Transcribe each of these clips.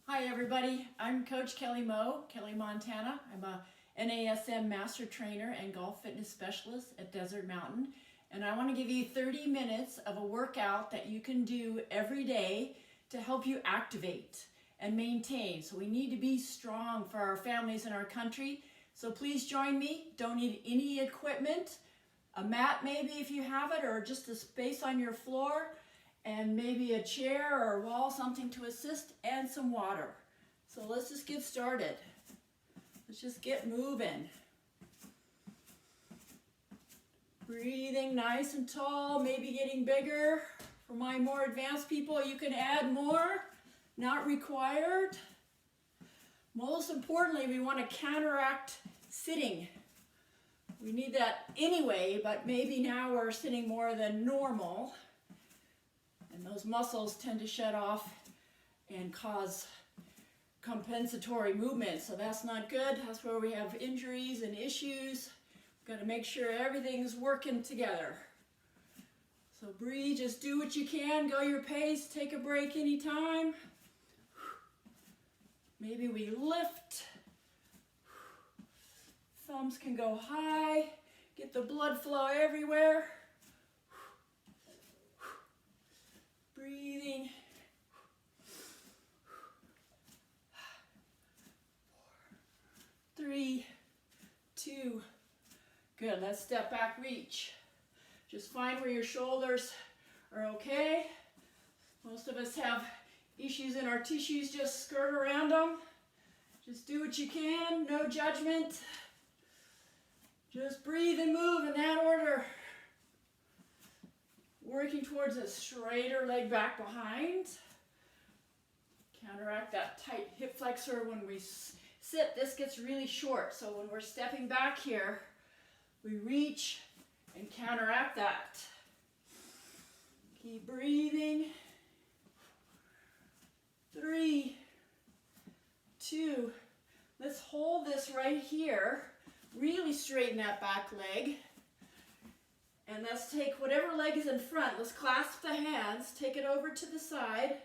Hi everybody, I'm Coach Kelly Moe, Kelly Montana. I'm a NASM Master Trainer and Golf Fitness Specialist at Desert Mountain. And I want to give you 30 minutes of a workout that you can do every day to help you activate and maintain. So we need to be strong for our families and our country. So please join me. Don't need any equipment, a mat maybe if you have it, or just a space on your floor, and maybe a chair or a wall, something to assist, and some water. So let's just get started. Let's just get moving. Breathing nice and tall, maybe getting bigger. For my more advanced people, you can add more, not required. Most importantly, we want to counteract sitting. We need that anyway, but maybe now we're sitting more than normal. And those muscles tend to shut off and cause compensatory movement. So that's not good. That's where we have injuries and issues. We've got to make sure everything's working together. So breathe, just do what you can, go your pace, take a break anytime. Maybe we lift. Thumbs can go high. Get the blood flow everywhere. Breathing. 4, 3, 2. Good. Let's step back, reach. Just find where your shoulders are okay. Most of us have issues in our tissues, just skirt around them. Just do what you can, no judgment. Just breathe and move in that order. Working towards a straighter leg back behind. Counteract that tight hip flexor when we sit. This gets really short. So when we're stepping back here, we reach and counteract that. Keep breathing. 3, 2. Let's hold this right here. Really straighten that back leg. And let's take whatever leg is in front. Let's clasp the hands, take it over to the side,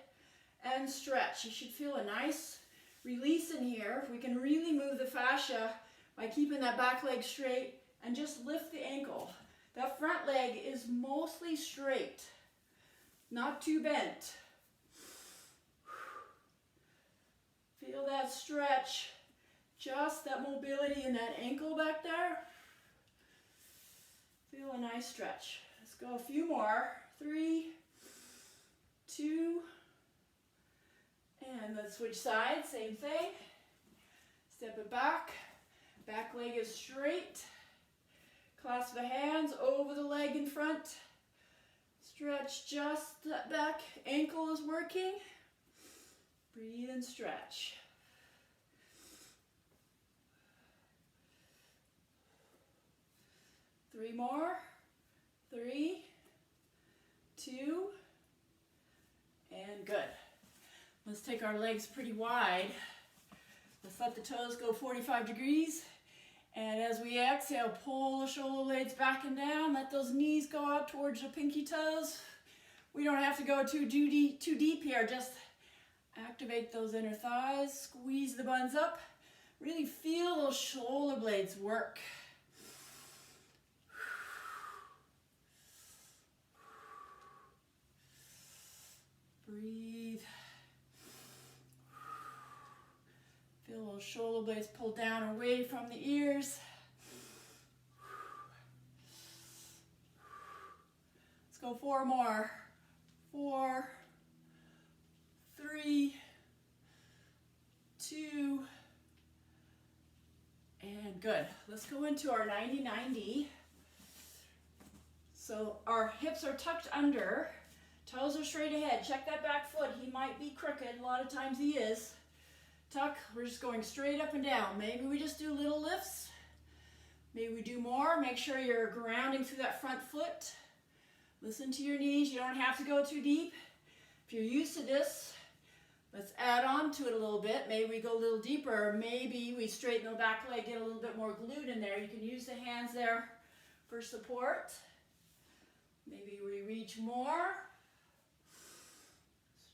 and stretch. You should feel a nice release in here. We can really move the fascia by keeping that back leg straight and just lift the ankle. That front leg is mostly straight, not too bent. Feel that stretch, just that mobility in that ankle back there. Feel a nice stretch. Let's go a few more. 3, 2, and let's switch sides. Same thing. Step it back. Back leg is straight. Clasp the hands over the leg in front. Stretch just that back ankle is working. Breathe and stretch. Three more. 3, 2, and good. Let's take our legs pretty wide. Let's let the toes go 45 degrees. And as we exhale, pull the shoulder blades back and down. Let those knees go out towards the pinky toes. We don't have to go too deep here. Just activate those inner thighs. Squeeze the buns up. Really feel those shoulder blades work. Breathe. Feel those shoulder blades pull down away from the ears. Let's go 4 more. 4, 3, 2, and good. Let's go into our 90-90. So our hips are tucked under. Toes are straight ahead. Check that back foot. He might be crooked. A lot of times he is. Tuck. We're just going straight up and down. Maybe we just do little lifts. Maybe we do more. Make sure you're grounding through that front foot. Listen to your knees. You don't have to go too deep. If you're used to this, let's add on to it a little bit. Maybe we go a little deeper. Maybe we straighten the back leg, get a little bit more glute in there. You can use the hands there for support. Maybe we reach more.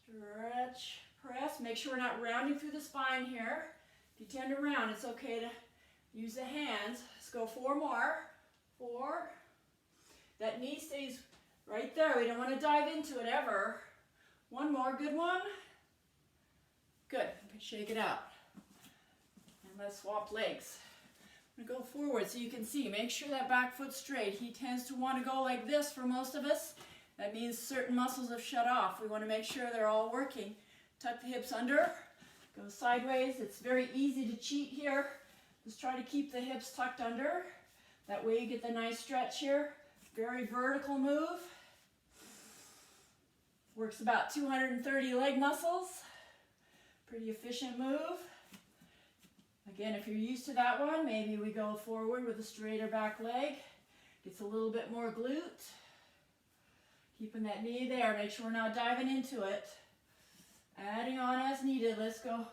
Stretch, press, hips. Make sure we're not rounding through the spine here. If you tend to round, it's okay to use the hands. Let's go 4 more. 4. That knee stays right there. We don't want to dive into it ever. 1 more. Good one. Good. Shake it out. And let's swap legs. I'm going to go forward so you can see. Make sure that back foot's straight. He tends to want to go like this for most of us. That means certain muscles have shut off. We want to make sure they're all working. Tuck the hips under. Go sideways. It's very easy to cheat here. Just try to keep the hips tucked under. That way you get the nice stretch here. Very vertical move. Works about 230 leg muscles. Pretty efficient move. Again, if you're used to that one, maybe we go forward with a straighter back leg. Gets a little bit more glute. Keeping that knee there. Make sure we're not diving into it. Adding on as needed. Let's go a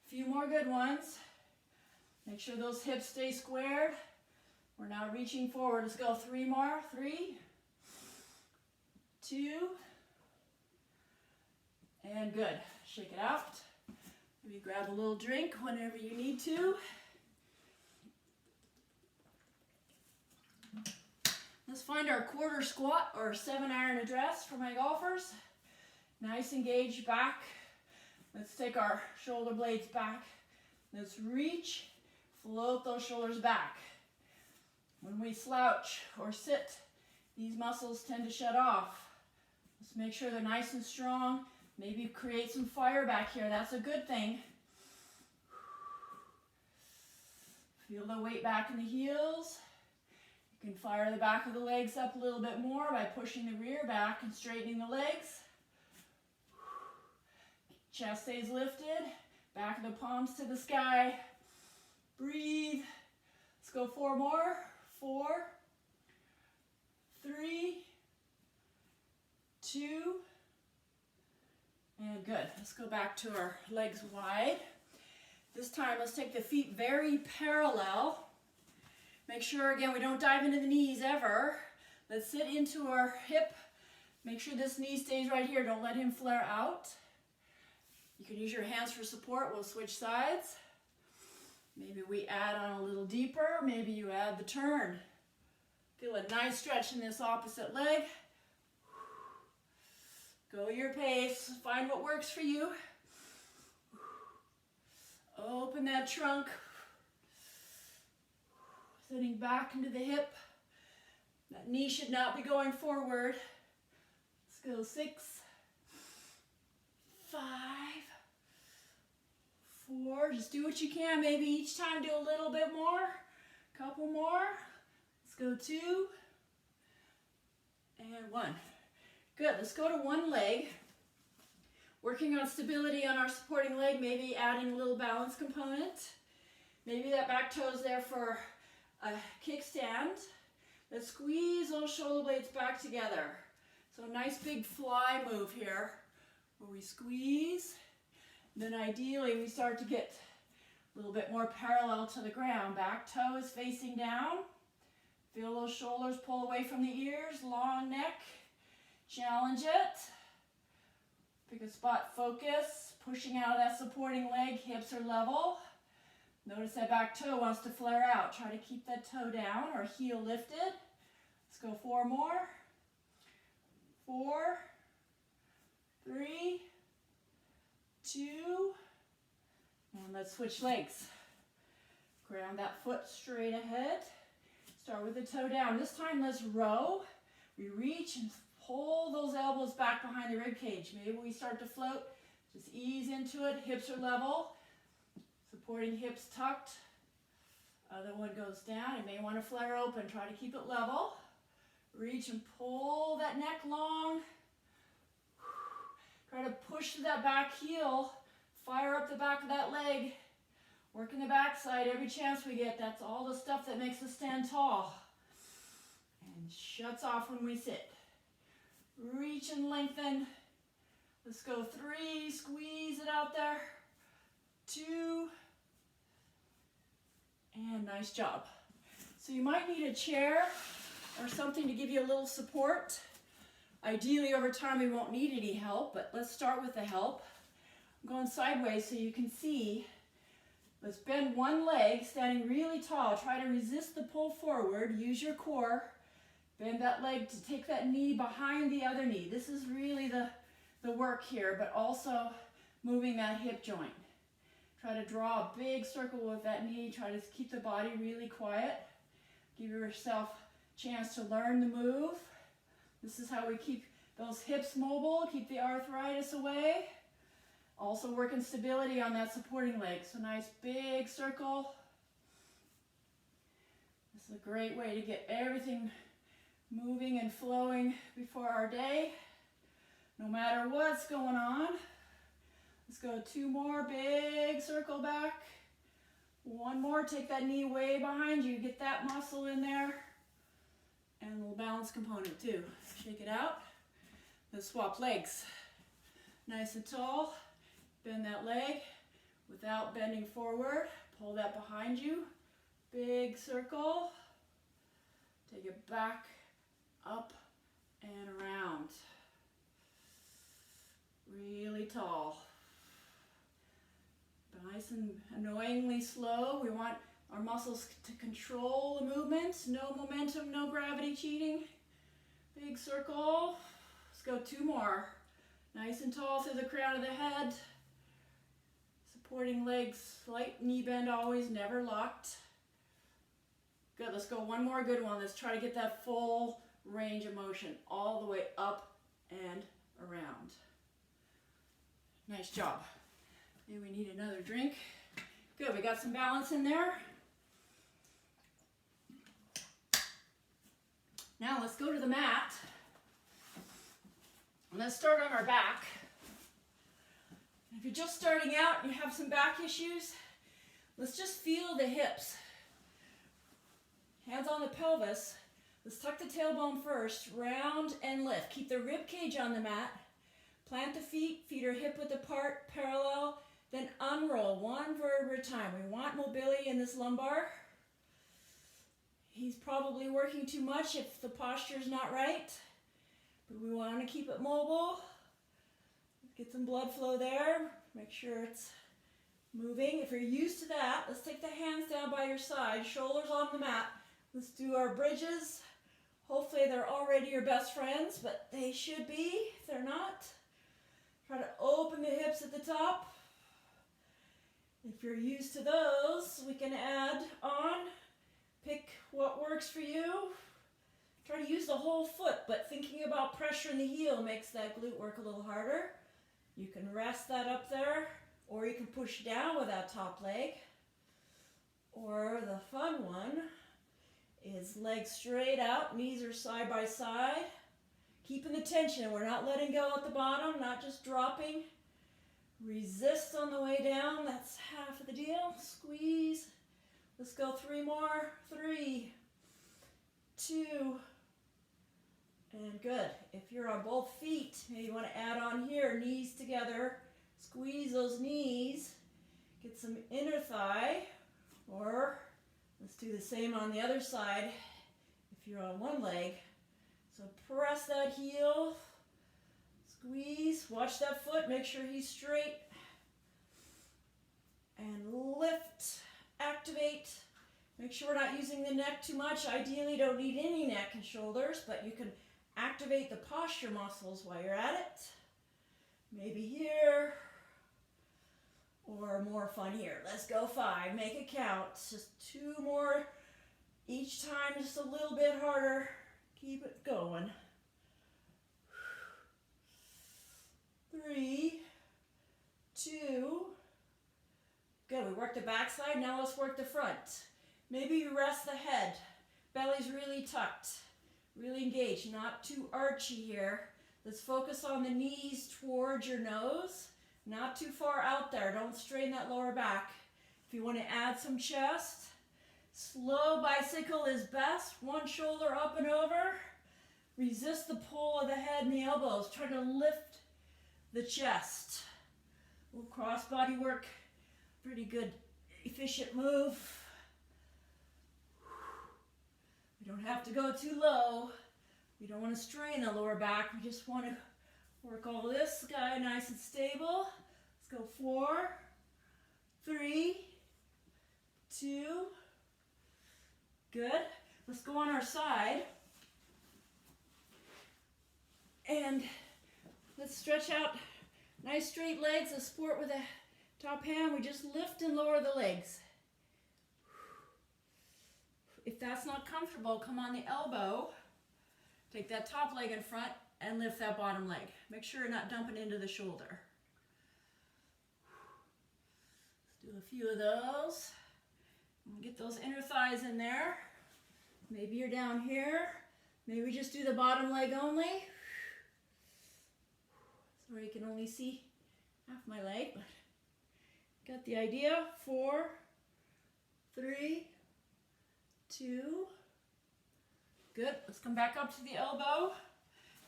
few more good ones. Make sure those hips stay squared. We're not reaching forward. Let's go 3 more. 3, 2, and good. Shake it out. Maybe grab a little drink whenever you need to. Let's find our quarter squat or 7-iron address for my golfers. Nice engaged back. Let's take our shoulder blades back. Let's reach, float those shoulders back. When we slouch or sit, these muscles tend to shut off. Let's make sure they're nice and strong. Maybe create some fire back here. That's a good thing. Feel the weight back in the heels. You can fire the back of the legs up a little bit more by pushing the rear back and straightening the legs. Chest stays lifted. Back of the palms to the sky. Breathe. Let's go 4 more. 4, 3, 2, and good. Let's go back to our legs wide. This time, let's take the feet very parallel. Make sure, again, we don't dive into the knees ever. Let's sit into our hip. Make sure this knee stays right here. Don't let him flare out. You can use your hands for support. We'll switch sides. Maybe we add on a little deeper. Maybe you add the turn. Feel a nice stretch in this opposite leg. Go your pace. Find what works for you. Open that trunk. Sitting back into the hip. That knee should not be going forward. Let's go 6, 5, 4. Just do what you can. Maybe each time do a little bit more. Couple more. Let's go 2 and 1. Good. Let's go to one leg. Working on stability on our supporting leg, maybe adding a little balance component. Maybe that back toe's there for a kickstand. Let's squeeze those shoulder blades back together. So a nice big fly move here where we squeeze. Then ideally we start to get a little bit more parallel to the ground. Back toe is facing down. Feel those shoulders pull away from the ears, long neck. Challenge it. Pick a spot, focus, pushing out of that supporting leg, hips are level. Notice that back toe wants to flare out. Try to keep that toe down or heel lifted. Let's go 4 more. 4, 3, 2, and let's switch legs. Ground that foot straight ahead. Start with the toe down. This time let's row. We reach and pull those elbows back behind the rib cage. Maybe we start to float. Just ease into it. Hips are level. Supporting hips tucked. Other one goes down. You may want to flare open. Try to keep it level. Reach and pull that neck long. Try to push that back heel. Fire up the back of that leg. Working the backside every chance we get. That's all the stuff that makes us stand tall. And shuts off when we sit. Reach and lengthen. Let's go 3. Squeeze it out there. 2. And nice job. So you might need a chair or something to give you a little support. Ideally, over time, we won't need any help, but let's start with the help. I'm going sideways so you can see. Let's bend one leg, standing really tall. Try to resist the pull forward. Use your core. Bend that leg to take that knee behind the other knee. This is really the work here, but also moving that hip joint. Try to draw a big circle with that knee. Try to keep the body really quiet. Give yourself a chance to learn the move. This is how we keep those hips mobile, keep the arthritis away. Also working stability on that supporting leg. So nice big circle. This is a great way to get everything moving and flowing before our day. No matter what's going on. Let's go 2 more, big circle back. 1 more, take that knee way behind you. Get that muscle in there. And a little balance component too. Shake it out. Let's swap legs. Nice and tall. Bend that leg without bending forward. Pull that behind you. Big circle. Take it back, up, and around. Really tall. Nice and annoyingly slow. We want our muscles to control the movement. No momentum, no gravity cheating. Big circle. Let's go 2 more. Nice and tall through the crown of the head. Supporting legs, slight knee bend always, never locked. Good, let's go 1 more good one. Let's try to get that full range of motion all the way up and around. Nice job. Maybe we need another drink. Good, we got some balance in there. Now let's go to the mat. And let's start on our back. If you're just starting out and you have some back issues, let's just feel the hips. Hands on the pelvis. Let's tuck the tailbone first, round and lift. Keep the rib cage on the mat. Plant the feet are hip width apart, parallel, then unroll 1 vertebra at a time. We want mobility in this lumbar. He's probably working too much if the posture's not right, but we want to keep it mobile. Get some blood flow there. Make sure it's moving. If you're used to that, let's take the hands down by your side, shoulders on the mat. Let's do our bridges. Hopefully they're already your best friends, but they should be if they're not. Try to open the hips at the top. If you're used to those, we can add on. Pick what works for you. Try to use the whole foot, but thinking about pressure in the heel makes that glute work a little harder. You can rest that up there, or you can push down with that top leg. Or the fun one is legs straight out, knees are side by side. Keeping the tension, we're not letting go at the bottom, not just dropping. Resist on the way down, that's half of the deal. Squeeze. Let's go 3 more. 3, 2, and good. If you're on both feet, maybe you want to add on here, knees together. Squeeze those knees. Get some inner thigh. Or let's do the same on the other side if you're on one leg. So press that heel. Squeeze. Watch that foot. Make sure he's straight. And lift. Activate. Make sure we're not using the neck too much. Ideally, you don't need any neck and shoulders, but you can activate the posture muscles while you're at it. Maybe here, or more fun here. Let's go 5. Make it count. Just 2 more each time, just a little bit harder. Keep it going. 3, 2. Good, we worked the back side, now let's work the front. Maybe you rest the head, belly's really tucked, really engaged, not too archy here. Let's focus on the knees towards your nose, not too far out there, don't strain that lower back. If you want to add some chest, slow bicycle is best, 1 shoulder up and over. Resist the pull of the head and the elbows, try to lift the chest. A little cross body work. Pretty good, efficient move. We don't have to go too low. We don't want to strain the lower back. We just want to work all this guy nice and stable. Let's go 4, 3, 2. Good. Let's go on our side. And let's stretch out nice straight legs. Let's support with the top hand. We just lift and lower the legs. If that's not comfortable, come on the elbow. Take that top leg in front and lift that bottom leg. Make sure you're not dumping into the shoulder. Let's do a few of those. Get those inner thighs in there. Maybe you're down here. Maybe just do the bottom leg only. Sorry, you can only see half my leg, but got the idea. 4, 3, 2. Good. Let's come back up to the elbow.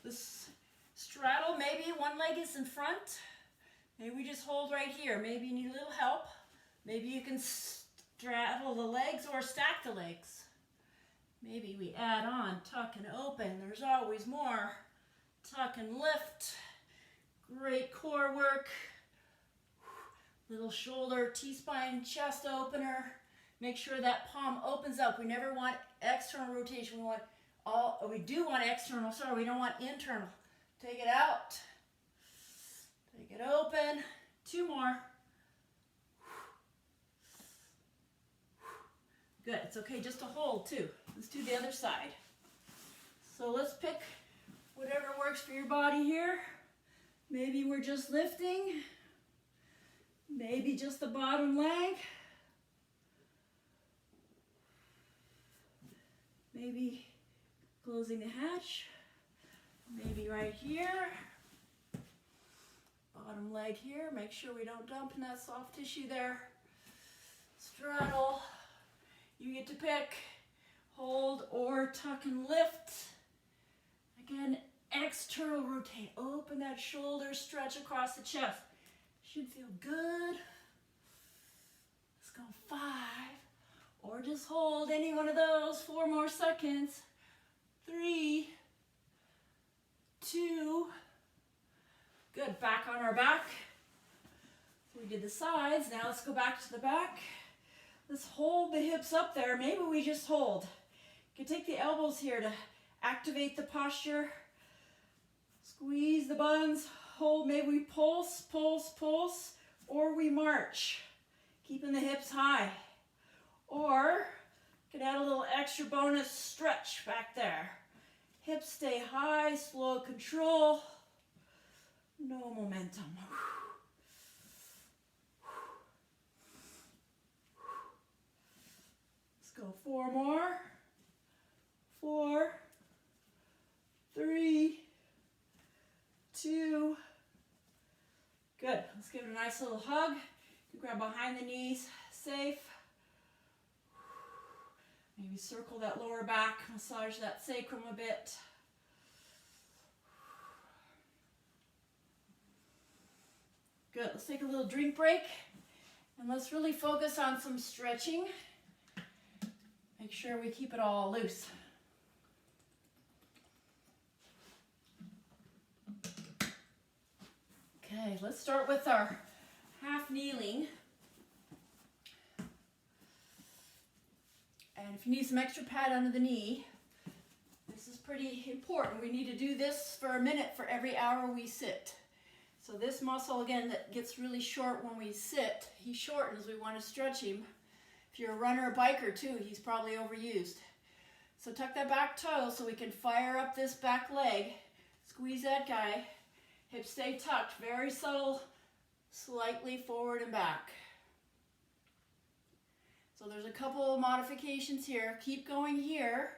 This straddle, maybe one leg is in front. Maybe we just hold right here. Maybe you need a little help. Maybe you can straddle the legs or stack the legs. Maybe we add on, tuck and open. There's always more. Tuck and lift. Great core work. Little shoulder, T-spine, chest opener. Make sure that palm opens up. We never want external rotation. We do want external, sorry, we don't want internal. Take it out. Take it open. 2 more. Good, it's okay just to hold too. Let's do the other side. So let's pick whatever works for your body here. Maybe we're just lifting. Maybe just the bottom leg. Maybe closing the hatch. Maybe right here. Bottom leg here. Make sure we don't dump in that soft tissue there. Straddle. You get to pick. Hold or tuck and lift. Again, external rotate. Open that shoulder, stretch across the chest. Should feel good. Let's go 5. Or just hold any one of those. 4 more seconds. 3, 2. Good. Back on our back. So we did the sides. Now let's go back to the back. Let's hold the hips up there. Maybe we just hold. You can take the elbows here to activate the posture. Squeeze the buns. Hold. Maybe we pulse, pulse, pulse, or we march. Keeping the hips high. Or you can add a little extra bonus stretch back there. Hips stay high, slow control. No momentum. Let's go 4 more. 4, 3, 2. Good. Let's give it a nice little hug. You grab behind the knees, safe. Maybe circle that lower back, massage that sacrum a bit. Good. Let's take a little drink break and let's really focus on some stretching. Make sure we keep it all loose. Okay, let's start with our half kneeling. And if you need some extra pad under the knee, this is pretty important. We need to do this for a minute for every hour we sit. So this muscle, again, that gets really short when we sit, he shortens. We want to stretch him. If you're a runner or biker too, he's probably overused. So tuck that back toe so we can fire up this back leg. Squeeze that guy. Hips stay tucked. Very subtle, slightly forward and back. So there's a couple of modifications here. Keep going here.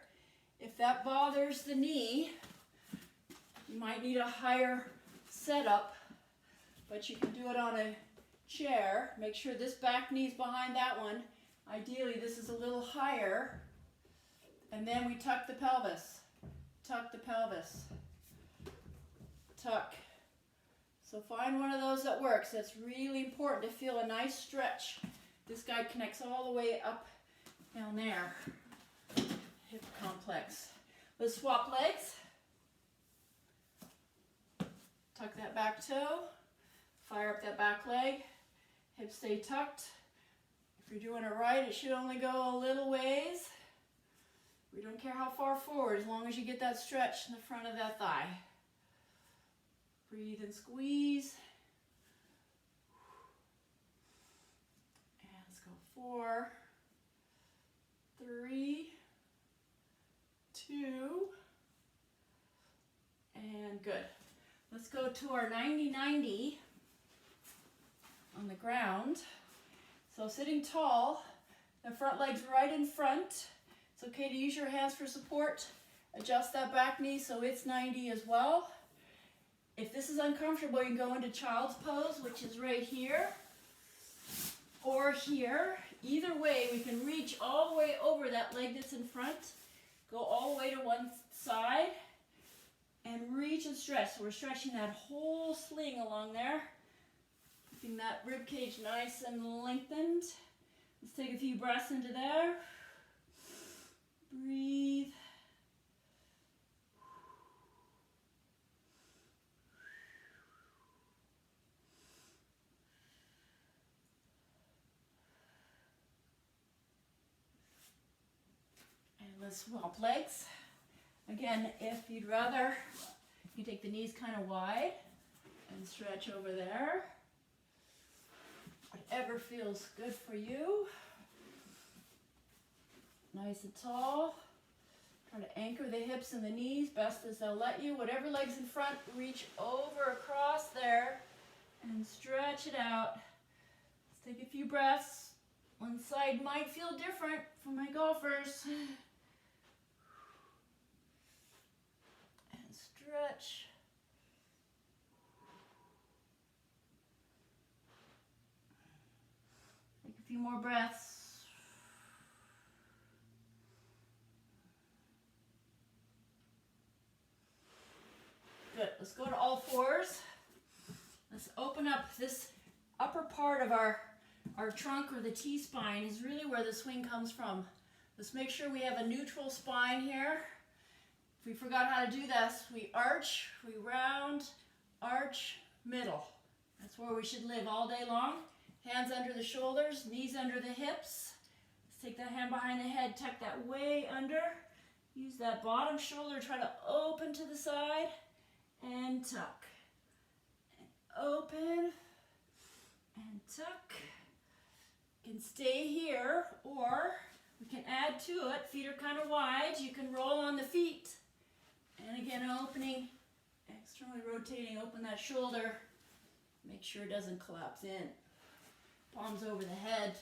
If that bothers the knee, you might need a higher setup, but you can do it on a chair. Make sure this back knee's behind that one. Ideally, this is a little higher. And then we tuck the pelvis. Tuck the pelvis. Tuck. So find one of those that works. That's really important to feel a nice stretch. This guy connects all the way up down there. Hip complex. Let's swap legs. Tuck that back toe. Fire up arc that back leg. Hips stay tucked. If you're doing it right, it should only go a little ways. We don't care how far forward, as long as you get that stretch in the front of that thigh. Breathe and squeeze. And let's go 4, 3, 2, and good. Let's go to our 90-90 on the ground. So sitting tall, the front leg's right in front. It's okay to use your hands for support. Adjust that back knee so it's 90 as well. If this is uncomfortable, you can go into child's pose, which is right here or here. Either way, we can reach all the way over that leg that's in front. Go all the way to one side and reach and stretch. So we're stretching that whole sling along there, keeping that rib cage nice and lengthened. Let's take a few breaths into there. Breathe. And let's swap legs. Again, if you'd rather, you take the knees kind of wide and stretch over there. Whatever feels good for you. Nice and tall. Try to anchor the hips and the knees best as they'll let you. Whatever leg's in front, reach over across there and stretch it out. Let's take a few breaths. One side might feel different for my golfers. And stretch. Take a few more breaths. Good. Let's go to all fours. Let's open up this upper part of our trunk, or the T-spine is really where the swing comes from. Let's make sure we have a neutral spine here. If we forgot how to do this, we arch, we round, arch, middle. That's where we should live all day long. Hands under the shoulders, knees under the hips. Let's take that hand behind the head, tuck that way under. Use that bottom shoulder, try to open to the side. And tuck, and open, and tuck. You can stay here, or we can add to it. Feet are kind of wide. You can roll on the feet. And again, opening, externally rotating, open that shoulder. Make sure it doesn't collapse in. Palms over the head.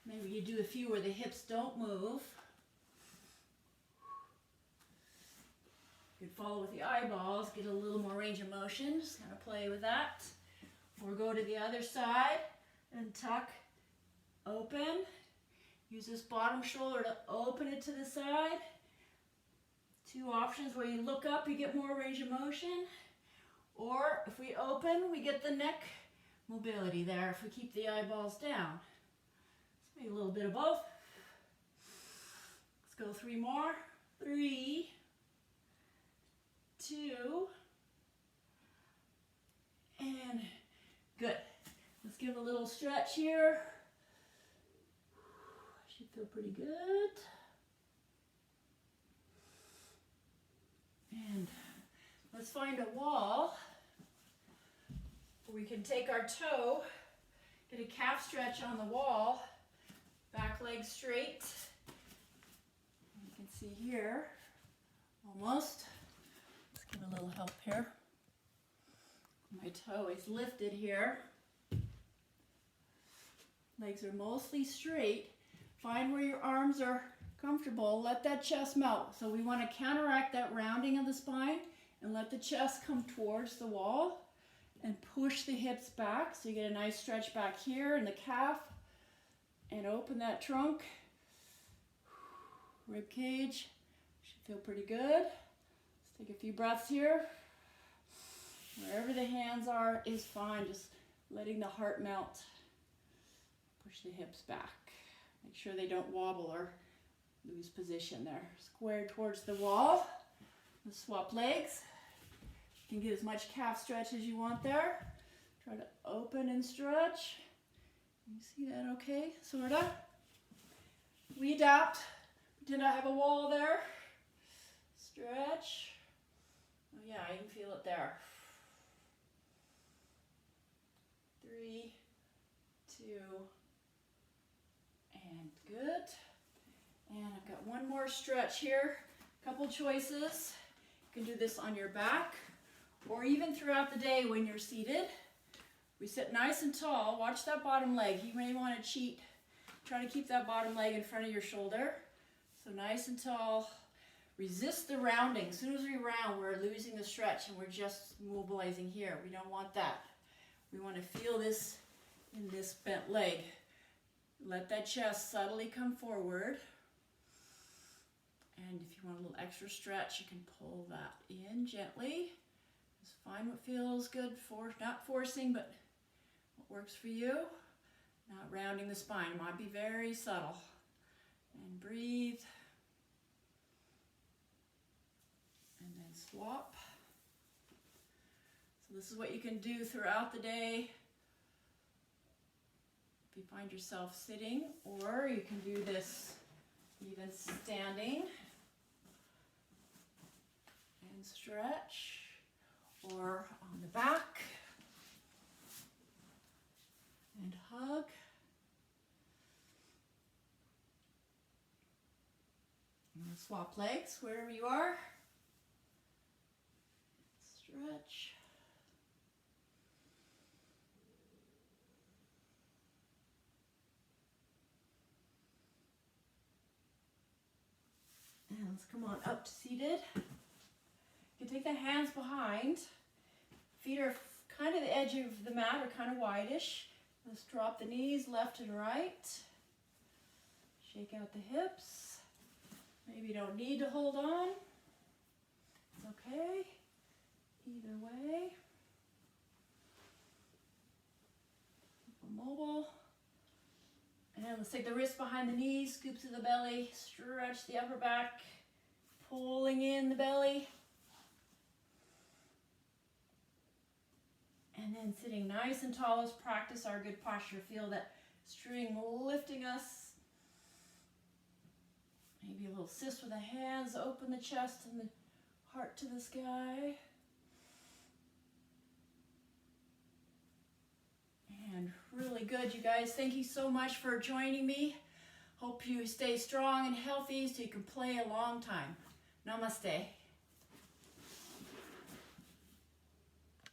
Maybe you do a few where the hips don't move. You could follow with the eyeballs, get a little more range of motion, just kind of play with that. Or go to the other side and tuck, open. Use this bottom shoulder to open it to the side. Two options where you look up, you get more range of motion. Or if we open, we get the neck mobility there if we keep the eyeballs down. Let's make a little bit of both. Let's go 3 more. 3, 2, and good. Let's give a little stretch here. Should feel pretty good. And let's find a wall where we can take our toe, get a calf stretch on the wall, back leg straight. You can see here, almost. Get a little help here. My toe is lifted here. Legs are mostly straight. Find where your arms are comfortable. Let that chest melt. So we want to counteract that rounding of the spine and let the chest come towards the wall and push the hips back. So you get a nice stretch back here in the calf and open that trunk. Rib cage should feel pretty good. Take a few breaths here. Wherever the hands are is fine. Just letting the heart melt. Push the hips back. Make sure they don't wobble or lose position there. Square towards the wall. Let's swap legs. You can get as much calf stretch as you want there. Try to open and stretch. You see that okay? Sorta. We adapt. Pretend I have a wall there. Stretch. Oh yeah, I can feel it there. 3, 2, and good. And I've got one more stretch here. Couple choices. You can do this on your back or even throughout the day when you're seated. We sit nice and tall. Watch that bottom leg. You may want to cheat. Try to keep that bottom leg in front of your shoulder. So nice and tall. Resist the rounding. As soon as we round, we're losing the stretch and we're just mobilizing here. We don't want that. We want to feel this in this bent leg. Let that chest subtly come forward. And if you want a little extra stretch, you can pull that in gently. Just find what feels good for, not forcing, but what works for you. Not rounding the spine. It might be very subtle. And breathe. And then swap. So this is what you can do throughout the day. If you find yourself sitting, or you can do this even standing. And stretch. Or on the back. And hug. And swap legs wherever you are. Stretch. And let's come on up to seated. You can take the hands behind. Feet are kind of the edge of the mat, are kind of wideish. Let's drop the knees left and right. Shake out the hips. Maybe you don't need to hold on. It's okay. Either way. Keep mobile. And let's take the wrist behind the knees, scoop to the belly, stretch the upper back, pulling in the belly. And then sitting nice and tall, let's practice our good posture. Feel that string lifting us. Maybe a little assist with the hands, open the chest and the heart to the sky. And really good, you guys. Thank you so much for joining me. Hope you stay strong and healthy so you can play a long time. Namaste.